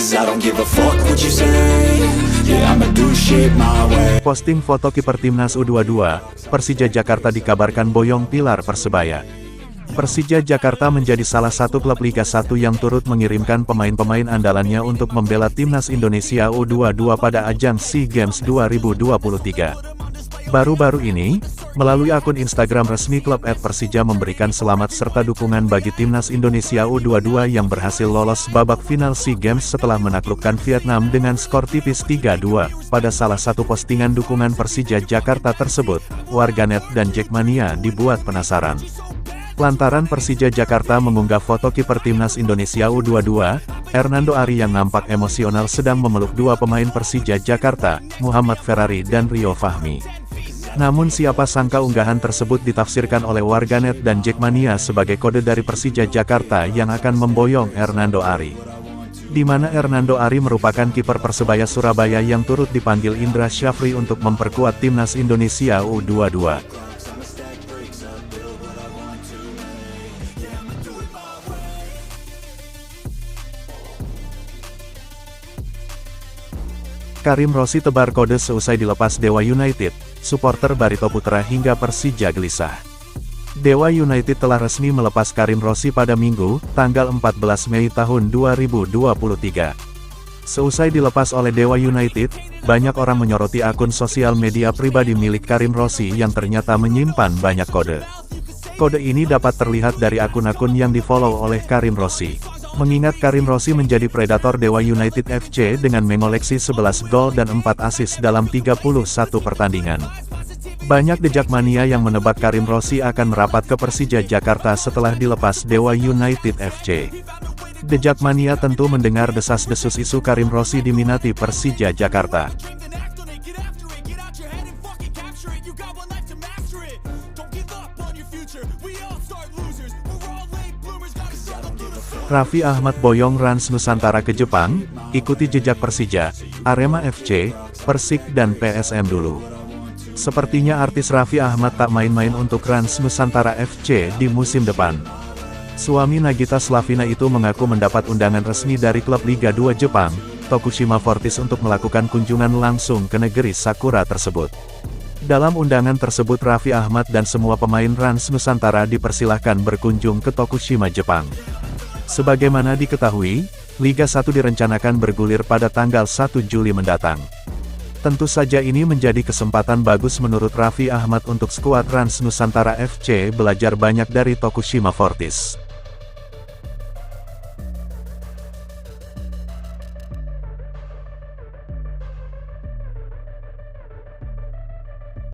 'cause I don't give a fuck what you say. Yeah, I'ma do shit my way. Posting foto kiper timnas U22, Persija Jakarta dikabarkan boyong pilar Persebaya. Persija Jakarta menjadi salah satu klub Liga 1 yang turut mengirimkan pemain-pemain andalannya untuk membela timnas Indonesia U22 pada ajang SEA Games 2023. Baru-baru ini, melalui akun Instagram resmi klub @persija memberikan selamat serta dukungan bagi timnas Indonesia U22 yang berhasil lolos babak final SEA Games setelah menaklukkan Vietnam dengan skor tipis 3-2. Pada salah satu postingan dukungan Persija Jakarta tersebut, warganet dan Jackmania dibuat penasaran. Lantaran Persija Jakarta mengunggah foto kiper timnas Indonesia U22, Hernando Ari yang nampak emosional sedang memeluk dua pemain Persija Jakarta, Muhammad Ferrari dan Rio Fahmi. Namun siapa sangka unggahan tersebut ditafsirkan oleh warganet dan Jackmania sebagai kode dari Persija Jakarta yang akan memboyong Hernando Ari. Di mana Hernando Ari merupakan kiper Persebaya Surabaya yang turut dipanggil Indra Syafri untuk memperkuat timnas Indonesia U22. Karim Rossi tebar kode seusai dilepas Dewa United, supporter Barito Putra hingga Persija gelisah. Dewa United telah resmi melepas Karim Rossi pada Minggu, tanggal 14 Mei tahun 2023. Seusai dilepas oleh Dewa United, banyak orang menyoroti akun sosial media pribadi milik Karim Rossi yang ternyata menyimpan banyak kode. Kode ini dapat terlihat dari akun-akun yang di-follow oleh Karim Rossi. Mengingat Karim Rossi menjadi predator Dewa United FC dengan mengoleksi 11 gol dan 4 assist dalam 31 pertandingan. Banyak The Jackmania yang menebak Karim Rossi akan merapat ke Persija Jakarta setelah dilepas Dewa United FC. The Jackmania tentu mendengar desas-desus isu Karim Rossi diminati Persija Jakarta. Raffi Ahmad boyong Rans Nusantara ke Jepang, ikuti jejak Persija, Arema FC, Persik dan PSM dulu. Sepertinya artis Raffi Ahmad tak main-main untuk Rans Nusantara FC di musim depan. Suami Nagita Slavina itu mengaku mendapat undangan resmi dari klub Liga 2 Jepang, Tokushima Fortis untuk melakukan kunjungan langsung ke negeri Sakura tersebut. Dalam undangan tersebut Raffi Ahmad dan semua pemain Rans Nusantara dipersilahkan berkunjung ke Tokushima, Jepang. Sebagaimana diketahui, Liga 1 direncanakan bergulir pada tanggal 1 Juli mendatang. Tentu saja ini menjadi kesempatan bagus menurut Raffi Ahmad untuk skuad Rans Nusantara FC belajar banyak dari Tokushima Fortis.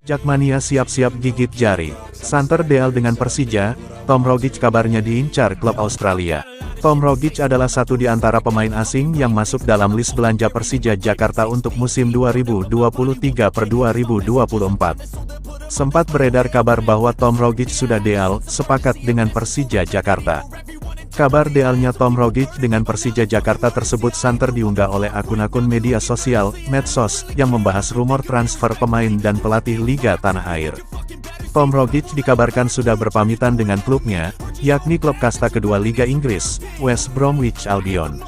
Jackmania siap-siap gigit jari. Santer deal dengan Persija, Tom Rogic kabarnya diincar klub Australia. Tom Rogic adalah satu di antara pemain asing yang masuk dalam list belanja Persija Jakarta untuk musim 2023-2024. Sempat beredar kabar bahwa Tom Rogic sudah deal sepakat dengan Persija Jakarta. Kabar dealnya Tom Rogic dengan Persija Jakarta tersebut santer diunggah oleh akun-akun media sosial, medsos, yang membahas rumor transfer pemain dan pelatih Liga Tanah Air. Tom Rogic dikabarkan sudah berpamitan dengan klubnya, yakni klub kasta kedua Liga Inggris, West Bromwich Albion.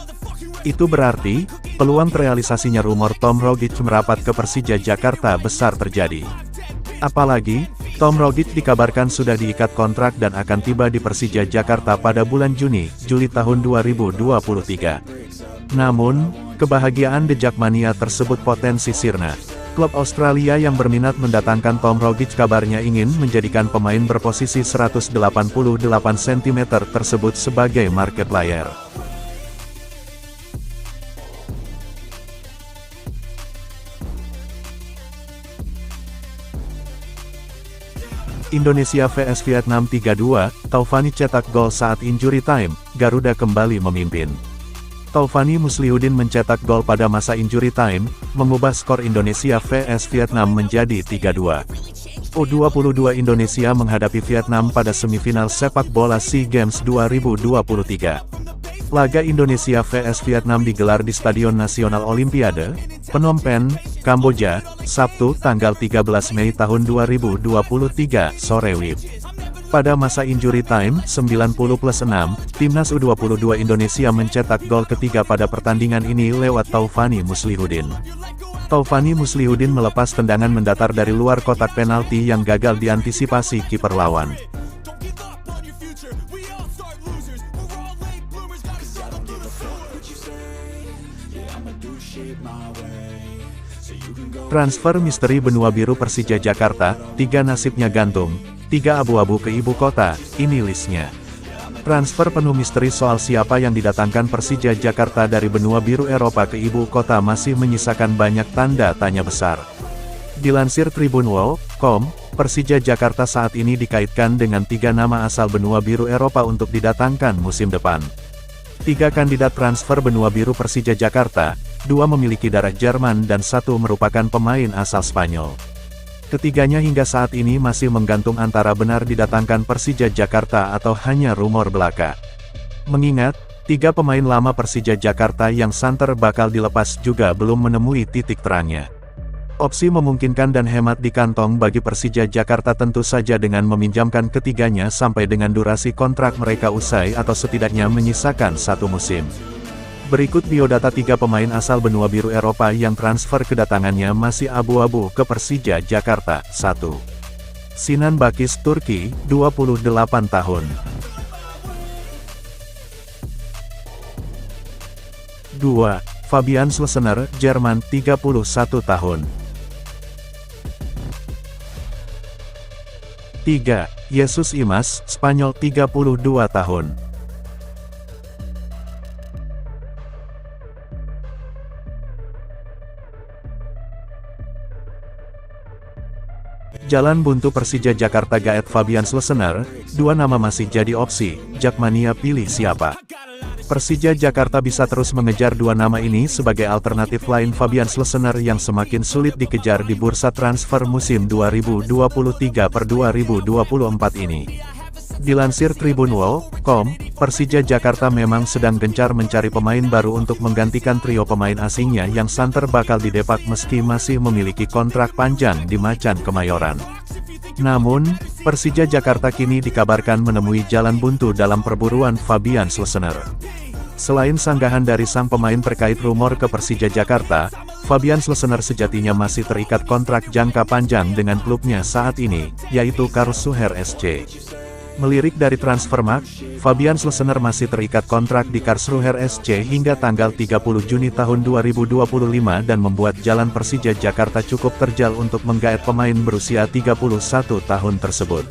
Itu berarti, peluang terrealisasinya rumor Tom Rogic merapat ke Persija Jakarta besar terjadi. Apalagi, Tom Rogic dikabarkan sudah diikat kontrak dan akan tiba di Persija Jakarta pada bulan Juli tahun 2023. Namun, kebahagiaan The Jackmania tersebut potensi sirna. Klub Australia yang berminat mendatangkan Tom Rogic kabarnya ingin menjadikan pemain berposisi 188 cm tersebut sebagai market player. Indonesia vs Vietnam 3-2, Taufani cetak gol saat injury time, Garuda kembali memimpin. Taufani Muslihudin mencetak gol pada masa injury time, mengubah skor Indonesia vs Vietnam menjadi 3-2. U22 Indonesia menghadapi Vietnam pada semifinal sepak bola SEA Games 2023. Laga Indonesia vs Vietnam digelar di Stadion Nasional Olimpiade, Phnom Penh, Kamboja, Sabtu tanggal 13 Mei tahun 2023, sore WIB. Pada masa injury time, 90+6, Timnas U22 Indonesia mencetak gol ketiga pada pertandingan ini lewat Taufani Muslihudin. Taufani Muslihudin melepas tendangan mendatar dari luar kotak penalti yang gagal diantisipasi kiper lawan. Transfer misteri benua biru Persija Jakarta, 3 nasibnya gantung, 3 abu-abu ke ibu kota, ini listnya. Transfer penuh misteri soal siapa yang didatangkan Persija Jakarta dari benua biru Eropa ke ibu kota masih menyisakan banyak tanda tanya besar. Dilansir Tribunwall.com, Persija Jakarta saat ini dikaitkan dengan 3 nama asal benua biru Eropa untuk didatangkan musim depan. 3 kandidat transfer benua biru Persija Jakarta, 2 memiliki darah Jerman dan 1 merupakan pemain asal Spanyol. Ketiganya hingga saat ini masih menggantung antara benar didatangkan Persija Jakarta atau hanya rumor belaka. Mengingat, 3 pemain lama Persija Jakarta yang santer bakal dilepas juga belum menemui titik terangnya. Opsi memungkinkan dan hemat di kantong bagi Persija Jakarta tentu saja dengan meminjamkan ketiganya sampai dengan durasi kontrak mereka usai atau setidaknya menyisakan 1 musim. Berikut biodata 3 pemain asal benua biru Eropa yang transfer kedatangannya masih abu-abu ke Persija Jakarta. 1. Sinan Bakis, Turki, 28 tahun. 2. Fabian Schlessener, Jerman, 31 tahun. 3. Yesus Imas, Spanyol, 32 tahun. Jalan buntu Persija Jakarta gaet Fabian Schlessener, 2 nama masih jadi opsi, Jakmania pilih siapa? Persija Jakarta bisa terus mengejar 2 nama ini sebagai alternatif lain Fabian Schlessener yang semakin sulit dikejar di bursa transfer musim 2023/2024 ini. Dilansir Tribunwall.com, Persija Jakarta memang sedang gencar mencari pemain baru untuk menggantikan trio pemain asingnya yang santer bakal didepak meski masih memiliki kontrak panjang di Macan Kemayoran. Namun, Persija Jakarta kini dikabarkan menemui jalan buntu dalam perburuan Fabian Schlessener. Selain sanggahan dari sang pemain terkait rumor ke Persija Jakarta, Fabian Schlessener sejatinya masih terikat kontrak jangka panjang dengan klubnya saat ini, yaitu Karlsruher SC. Melirik dari Transfermarkt, Fabian Schlessener masih terikat kontrak di Karlsruher SC hingga tanggal 30 Juni tahun 2025 dan membuat jalan Persija Jakarta cukup terjal untuk menggaet pemain berusia 31 tahun tersebut.